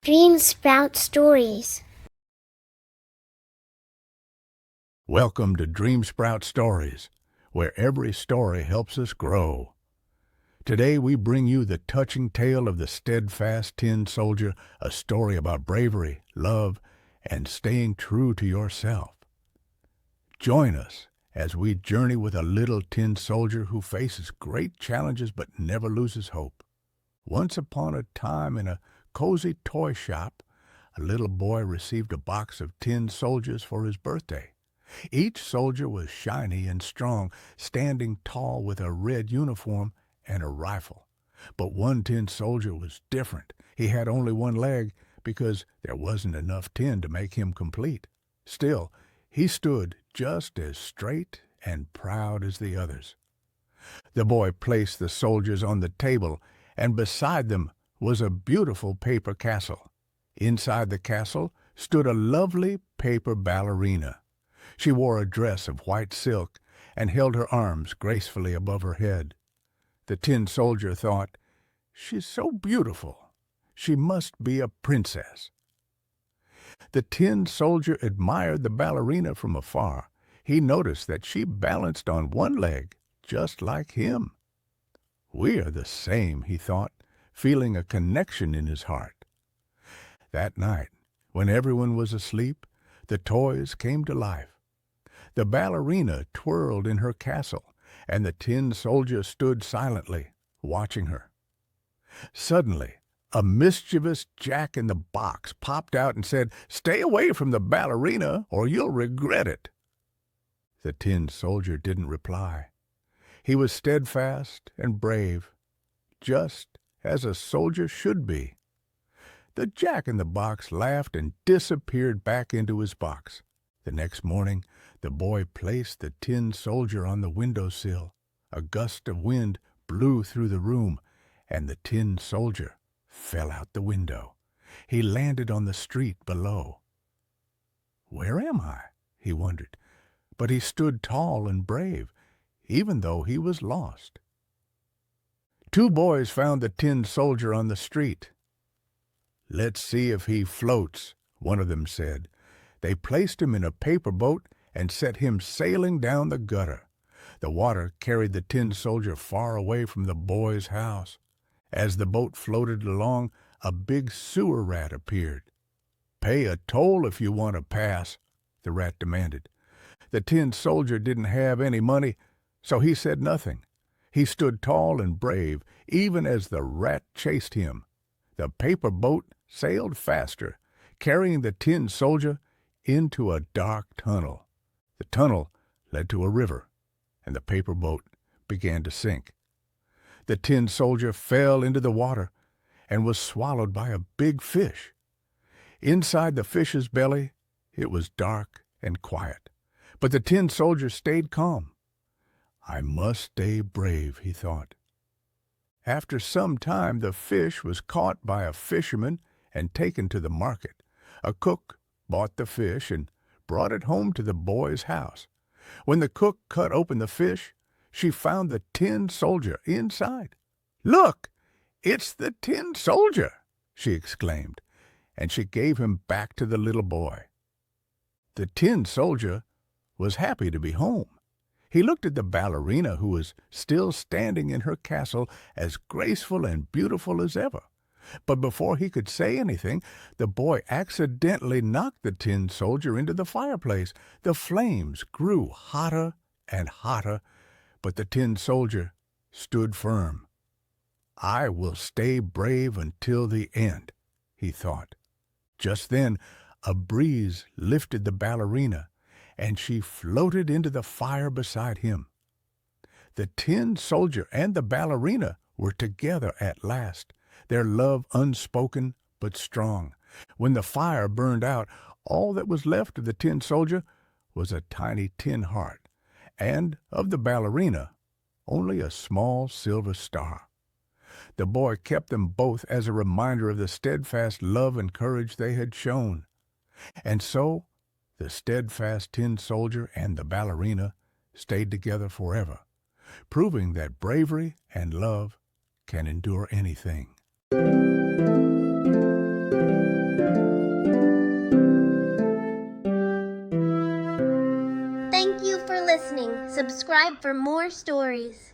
Dream Sprout Stories. Welcome to Dream Sprout Stories, where every story helps us grow. Today we bring you the touching tale of the Steadfast Tin Soldier, a story about bravery, love, and staying true to yourself. Join us as we journey with a little tin soldier who faces great challenges but never loses hope. Once upon a time in a cozy toy shop, a little boy received a box of tin soldiers for his birthday. Each soldier was shiny and strong, standing tall with a red uniform and a rifle. But one tin soldier was different. He had only one leg because there wasn't enough tin to make him complete. Still, he stood just as straight and proud as the others. The boy placed the soldiers on the table, and beside them was a beautiful paper castle. Inside the castle stood a lovely paper ballerina. She wore a dress of white silk and held her arms gracefully above her head. The tin soldier thought, "She's so beautiful. She must be a princess." The tin soldier admired the ballerina from afar. He noticed that she balanced on one leg, just like him. "We are the same," he thought, feeling a connection in his heart. That night, when everyone was asleep, the toys came to life. The ballerina twirled in her castle, and the tin soldier stood silently, watching her. Suddenly, a mischievous jack-in-the-box popped out and said, "Stay away from the ballerina, or you'll regret it." The tin soldier didn't reply. He was steadfast and brave, just as a soldier should be. The jack-in-the-box laughed and disappeared back into his box. The next morning, the boy placed the tin soldier on the windowsill. A gust of wind blew through the room, and the tin soldier fell out the window. He landed on the street below. "Where am I?" he wondered. But he stood tall and brave, even though he was lost. Two boys found the tin soldier on the street. "Let's see if he floats," one of them said. They placed him in a paper boat and set him sailing down the gutter. The water carried the tin soldier far away from the boy's house. As the boat floated along, a big sewer rat appeared. "Pay a toll if you want to pass," the rat demanded. The tin soldier didn't have any money, so he said nothing. He stood tall and brave, even as the rat chased him. The paper boat sailed faster, carrying the tin soldier into a dark tunnel. The tunnel led to a river, and the paper boat began to sink. The tin soldier fell into the water and was swallowed by a big fish. Inside the fish's belly, it was dark and quiet, but the tin soldier stayed calm. "I must stay brave," he thought. After some time, the fish was caught by a fisherman and taken to the market. A cook bought the fish and brought it home to the boy's house. When the cook cut open the fish, she found the tin soldier inside. "Look, it's the tin soldier!" she exclaimed, and she gave him back to the little boy. The tin soldier was happy to be home. He looked at the ballerina, who was still standing in her castle, as graceful and beautiful as ever. But before he could say anything, the boy accidentally knocked the tin soldier into the fireplace. The flames grew hotter and hotter, but the tin soldier stood firm. "I will stay brave until the end," he thought. Just then, a breeze lifted the ballerina, and she floated into the fire beside him. The tin soldier and the ballerina were together at last, their love unspoken but strong. When the fire burned out, all that was left of the tin soldier was a tiny tin heart, and of the ballerina, only a small silver star. The boy kept them both as a reminder of the steadfast love and courage they had shown. And so, the steadfast tin soldier and the ballerina stayed together forever, proving that bravery and love can endure anything. listening. Subscribe for more stories.